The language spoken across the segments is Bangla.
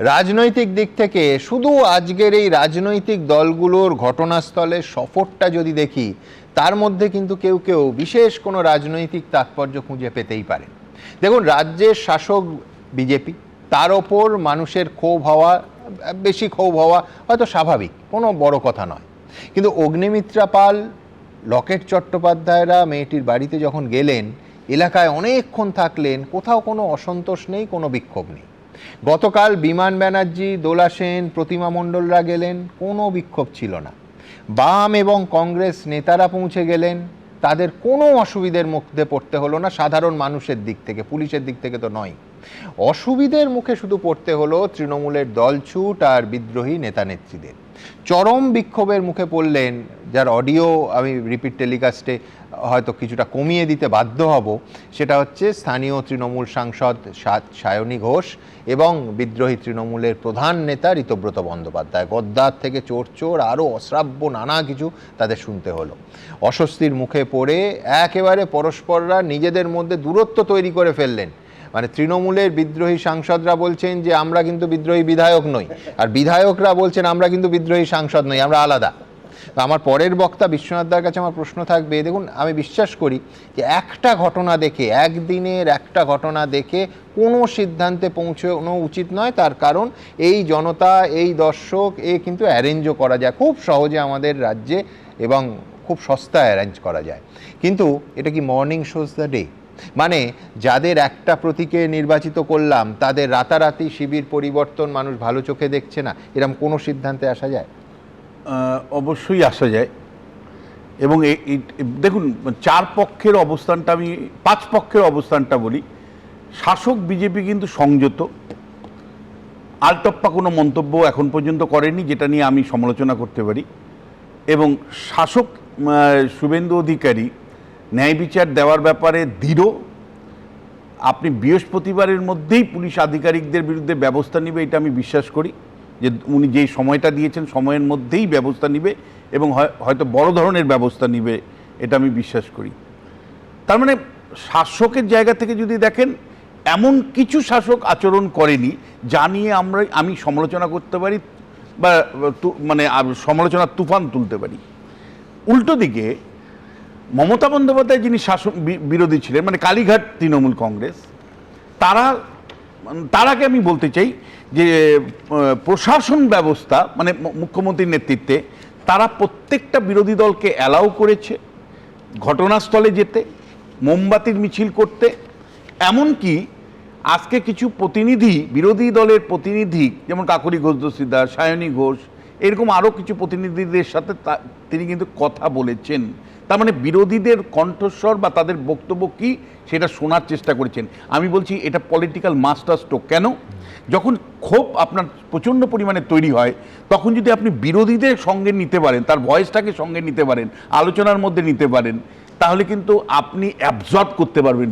রাজনৈতিক দিক থেকে শুধু আজকের এই রাজনৈতিক দলগুলোর ঘটনাস্থলে সফরটা যদি দেখি, তার মধ্যে কিন্তু কেউ কেউ বিশেষ কোনো রাজনৈতিক তাৎপর্য খুঁজে পেতেই পারে। দেখুন, রাজ্যের শাসক বিজেপি, তার ওপর মানুষের ক্ষোভ হওয়া, বেশি ক্ষোভ হওয়া হয়তো স্বাভাবিক, কোনো বড় কথা নয়। কিন্তু অগ্নিমিত্রা পাল, লকেট চট্টোপাধ্যায়রা মেয়েটির বাড়িতে যখন গেলেন, এলাকায় অনেকক্ষণ থাকলেন, কোথাও কোনো অসন্তোষ নেই, কোনো বিক্ষোভ নেই। গতকাল বিমান ব্যানার্জি, দোলা সেন, প্রতিমা মণ্ডলরা গেলেন, কোনো বিক্ষোভ ছিল না। বাম এবং কংগ্রেস নেতারা পৌঁছে গেলেন, তাদের কোনো অসুবিধার মধ্যে পড়তে হলো না সাধারণ মানুষের দিক থেকে, পুলিশের দিক থেকে তো নয়। অসুবিধের মুখে শুধু পড়তে হলো তৃণমূলের দলছুট আর বিদ্রোহী নেতা নেত্রীদের। চরম বিক্ষোভের মুখে পড়লেন, যার অডিও আমি রিপিট টেলিকাস্টে হয়তো কিছুটা কমিয়ে দিতে বাধ্য হব, সেটা হচ্ছে স্থানীয় তৃণমূল সাংসদ সায়নী ঘোষ এবং বিদ্রোহী তৃণমূলের প্রধান নেতা ঋতব্রত বন্দ্যোপাধ্যায়। গদ্দার থেকে চোর চোর আরও অশ্রাব্য নানা কিছু তাদের শুনতে হলো। অস্বস্তির মুখে পড়ে একেবারে পরস্পররা নিজেদের মধ্যে দূরত্ব তৈরি করে ফেললেন। মানে তৃণমূলের বিদ্রোহী সাংসদরা বলছেন যে আমরা কিন্তু বিদ্রোহী বিধায়ক নই, আর বিধায়করা বলছেন আমরা কিন্তু বিদ্রোহী সাংসদ নই, আমরা আলাদা। আমার পরের বক্তা বিশ্বনাথদার কাছে আমার প্রশ্ন থাকবে, দেখুন আমি বিশ্বাস করি যে একটা ঘটনা দেখে, একদিনের একটা ঘটনা দেখে কোনো সিদ্ধান্তে পৌঁছানো উচিত নয়। তার কারণ এই জনতা, এই দর্শক, কিন্তু অ্যারেঞ্জও করা যায় খুব সহজে আমাদের রাজ্যে, এবং খুব সস্তায় অ্যারেঞ্জ করা যায়। কিন্তু এটা কি মর্নিং শোজ দ্য ডে? মানে যাদের একটা প্রতীকে নির্বাচিত করলাম, তাদের রাতারাতি শিবির পরিবর্তন মানুষ ভালো চোখে দেখছে না, এরকম কোনো সিদ্ধান্তে আসা যায়? অবশ্যই আসা যায়। এবং দেখুন, চার পক্ষের অবস্থানটা, আমি পাঁচ পক্ষের অবস্থানটা বলি। শাসক বিজেপি কিন্তু সংযত, আলটপ্পা কোনো মন্তব্য এখন পর্যন্ত করেনি যেটা নিয়ে আমি সমালোচনা করতে পারি। এবং শাসক শুভেন্দু অধিকারী ন্যায় বিচার দেওয়ার ব্যাপারে দৃঢ়। আপনি বৃহস্পতিবারের মধ্যেই পুলিশ আধিকারিকদের বিরুদ্ধে ব্যবস্থা নেবে, এটা আমি বিশ্বাস করি, যে উনি যেই সময়টা দিয়েছেন সময়ের মধ্যেই ব্যবস্থা নেবে, এবং হয়তো বড় ধরনের ব্যবস্থা নেবে, এটা আমি বিশ্বাস করি। তার মানে শাসকের জায়গা থেকে যদি দেখেন, এমন কিছু শাসক আচরণ করেনি যা নিয়ে আমি সমালোচনা করতে পারি বা মানে সমালোচনার তুফান তুলতে পারি। উল্টো দিকে মমতা বন্দ্যোপাধ্যায়, যিনি শাসক বিরোধী ছিলেন, মানে কালীঘাট তৃণমূল কংগ্রেস, তারাকে আমি বলতে চাই যে প্রশাসন ব্যবস্থা, মানে মুখ্যমন্ত্রীর নেতৃত্বে, তারা প্রত্যেকটা বিরোধী দলকে অ্যালাউ করেছে ঘটনাস্থলে যেতে, মোমবাতির মিছিল করতে। এমনকি আজকে কিছু প্রতিনিধি, বিরোধী দলের প্রতিনিধি, যেমন কাকলি ঘোষ দস্তিদার, সায়নী ঘোষ, এরকম আরও কিছু প্রতিনিধিদের সাথে তিনি কিন্তু কথা বলেছেন। তার মানে বিরোধীদের কণ্ঠস্বর বা তাদের বক্তব্য কী সেটা শোনার চেষ্টা করেছেন। আমি বলছি এটা পলিটিক্যাল মাস্টার স্ট্রোক। কেন? যখন ক্ষোভ আপনার প্রচণ্ড পরিমাণে তৈরি হয়, তখন যদি আপনি বিরোধীদের সঙ্গে নিতে পারেন, তার ভয়েসটাকে সঙ্গে নিতে পারেন, আলোচনার মধ্যে নিতে পারেন, তাহলে কিন্তু আপনি অ্যাবজর্ব করতে পারবেন।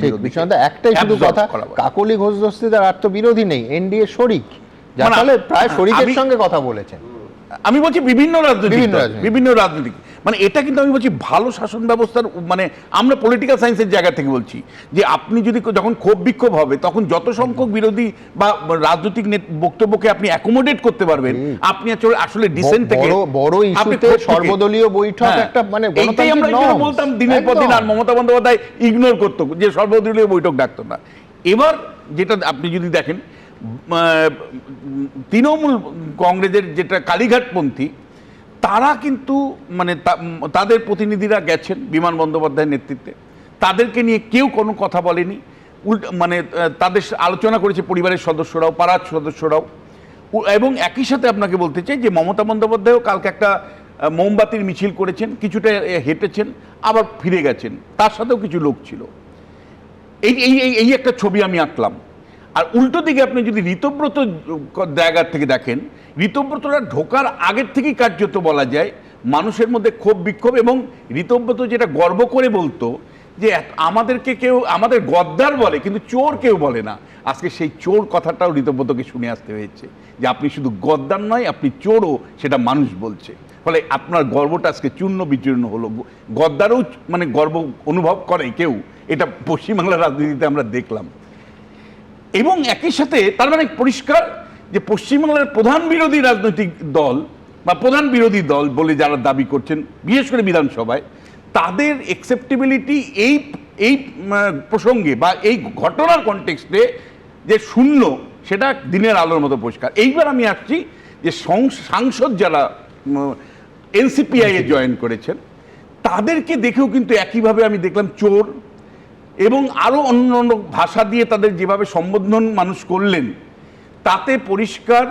একটাই শুধু কথা, কাকলি ঘোষ দস্তিদার আর তো বিরোধী নেই, এনডিএ শরিক, যার ফলে প্রায় শরিকের সঙ্গে কথা বলেছেন। আমি বলছি বিভিন্ন রাজনৈতিক, মানে এটা কিন্তু আমি বলছি ভালো শাসন ব্যবস্থার, মানে আমরা পলিটিক্যাল সায়েন্সের জায়গা থেকে বলছি যে আপনি যদি যখন ক্ষোভ বিক্ষোভ হবে, তখন যত সংখ্যক বিরোধী বা রাজনৈতিক বক্তব্যকে আপনি অ্যাকোমোডেট করতে পারবেন, আপনি আসলে ডিসেন্ট থেকে বড় ইস্যুতে সর্বদলীয় বৈঠক একটা, মানে এইটাই আমরা বলতাম দিনের পর দিন। আর মমতা বন্দ্যোপাধ্যায় ইগনোর করতো যে সর্বদলীয় বৈঠক ডাকতো না। এবার যেটা আপনি যদি দেখেন, তৃণমূল কংগ্রেসের যেটা কালীঘাটপন্থী, তারা কিন্তু মানে তাদের প্রতিনিধিরা গেছেন বিমান বন্দ্যোপাধ্যায়ের নেতৃত্বে, তাদেরকে নিয়ে কেউ কোনো কথা বলেনি। মানে তাদের আলোচনা করেছে পরিবারের সদস্যরাও, পাড়ার সদস্যরাও। এবং একই সাথে আপনাকে বলতে চাই যে মমতা বন্দ্যোপাধ্যায়ও কালকে একটা মোমবাতির মিছিল করেছেন, কিছুটা হেঁটেছেন, আবার ফিরে গেছেন, তার সাথেও কিছু লোক ছিল। এই একটা ছবি আমি আঁকলাম। আর উল্টো দিকে আপনি যদি ঋতব্রত জায়গা থেকে দেখেন, ঋতব্রতরা ঢোকার আগের থেকেই কার্যত বলা যায় মানুষের মধ্যে ক্ষোভ বিক্ষোভ। এবং ঋতব্রত যেটা গর্ব করে বলতো যে আমাদেরকে কেউ আমাদের গদ্দার বলে, কিন্তু চোর কেউ বলে না। আজকে সেই চোর কথাটাও ঋতব্রতকে শুনে আসতে হয়েছে, যে আপনি শুধু গদ্দার নয়, আপনি চোরও, সেটা মানুষ বলছে। ফলে আপনার গর্বটা আজকে চূর্ণ বিচূর্ণ হলো। গদ্দারও মানে গর্ব অনুভব করে কেউ, এটা পশ্চিমবাংলার রাজনীতিতে আমরা দেখলাম। এবং একই সাথে তার মানে পরিষ্কার যে পশ্চিমবাংলার প্রধান বিরোধী রাজনৈতিক দল বা প্রধান বিরোধী দল বলে যারা দাবি করছেন বিশেষ করে বিধানসভায়, তাদের অ্যাকসেপ্টেবিলিটি এই এই প্রসঙ্গে বা এই ঘটনার কনটেক্সটে যে শূন্য, সেটা দিনের আলোর মতো পরিষ্কার। এইবার আমি আসছি যে সাংসদ যারা এনসিপিআই এ জয়েন করেছেন, তাদেরকে দেখেও কিন্তু একইভাবে আমি দেখলাম চোর, এবং আরও অন্য অন্য ভাষা দিয়ে তাদের যেভাবে সম্বোধন মানুষ করলেন, তাতে পরিষ্কার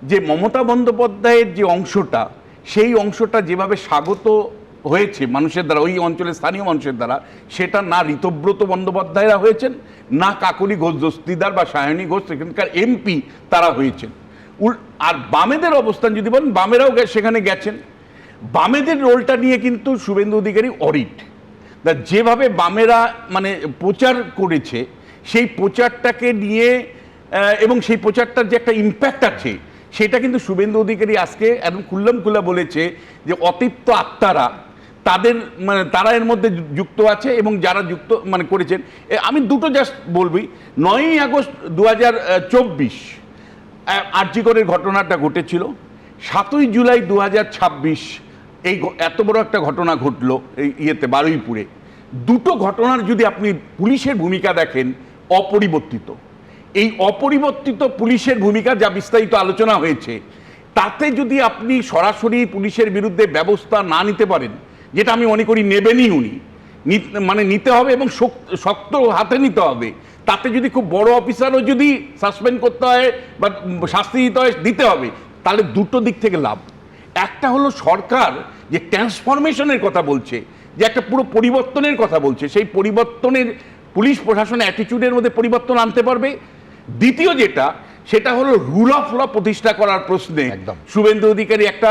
যে মমতা বন্দ্যোপাধ্যায়ের যে অংশটা, সেই অংশটা যেভাবে স্বাগত হয়েছে মানুষের দ্বারা, ওই অঞ্চলের স্থানীয় মানুষের দ্বারা, সেটা না ঋতব্রত বন্দ্যোপাধ্যায়রা হয়েছেন, না কাকলি ঘোষ দস্তিদার বা সায়নী ঘোষ সেখানকার এমপি তারা হয়েছেন। আর বামেদের অবস্থান যদি বলেন, বামেরাও সেখানে গেছেন। বামেদের রোলটা নিয়ে কিন্তু শুভেন্দু অধিকারী অডিট, যেভাবে বামেরা মানে প্রচার করেছে, সেই প্রচারটাকে নিয়ে এবং সেই প্রচারটার যে একটা ইম্প্যাক্ট আছে, সেটা কিন্তু শুভেন্দু অধিকারী আজকে একদম খুল্লাম খুল্লা বলেছে যে অতৃপ্ত আত্মারা তাদের মানে তারা এর মধ্যে যুক্ত আছে, এবং যারা যুক্ত মানে করেছেন। আমি দুটো জাস্ট বলবি, 9ই আগস্ট 2024 আরজিকরের ঘটনাটা ঘটেছিল, 7ই জুলাই 2026 এই এত বড় একটা ঘটনা ঘটলো এই ইয়েতে বারুইপুরে। দুটো ঘটনার যদি আপনি পুলিশের ভূমিকা দেখেন, অপরিবর্তিত। এই অপরিবর্তিত পুলিশের ভূমিকা যা বিস্তারিত আলোচনা হয়েছে, তাতে যদি আপনি সরাসরি পুলিশের বিরুদ্ধে ব্যবস্থা না নিতে পারেন, যেটা আমি মনে করি নেবেনই উনি, মানে নিতে হবে এবং শক্ত হাতে নিতে হবে, তাতে যদি খুব বড় অফিসারও যদি সাসপেন্ড করতে হয় বা শাস্তি দিতে হয়, দিতে হবে, তাহলে দুটো দিক থেকে লাভ। একটা হলো সরকার যে ট্রান্সফরমেশনের কথা বলছে, যে একটা পুরো পরিবর্তনের কথা বলছে, সেই পরিবর্তনের পুলিশ প্রশাসনের অ্যাটিটিউডের মধ্যে পরিবর্তন আনতে পারবে। দ্বিতীয় যেটা, সেটা হলো রুল অফ ল প্রতিষ্ঠা করার প্রশ্নে শুভেন্দু অধিকারী একটা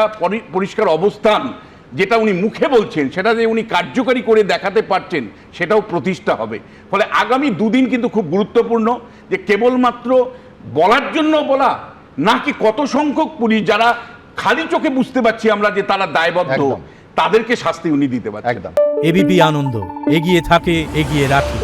পরিষ্কার অবস্থান, যেটা উনি মুখে বলছেন, সেটা যে উনি কার্যকারী করে দেখাতে পারছেন, সেটাও প্রতিষ্ঠা হবে। ফলে আগামী দুদিন কিন্তু খুব গুরুত্বপূর্ণ, যে কেবলমাত্র বলার জন্য বলা, নাকি কত সংখ্যক পুলিশ যারা খালি চোখে বুঝতে পারছি আমরা যে তারা দায়বদ্ধ, তাদেরকে শাস্তি উনি দিতে পারছেন। এবিপি আনন্দ, এগিয়ে থাকে, এগিয়ে রাখে।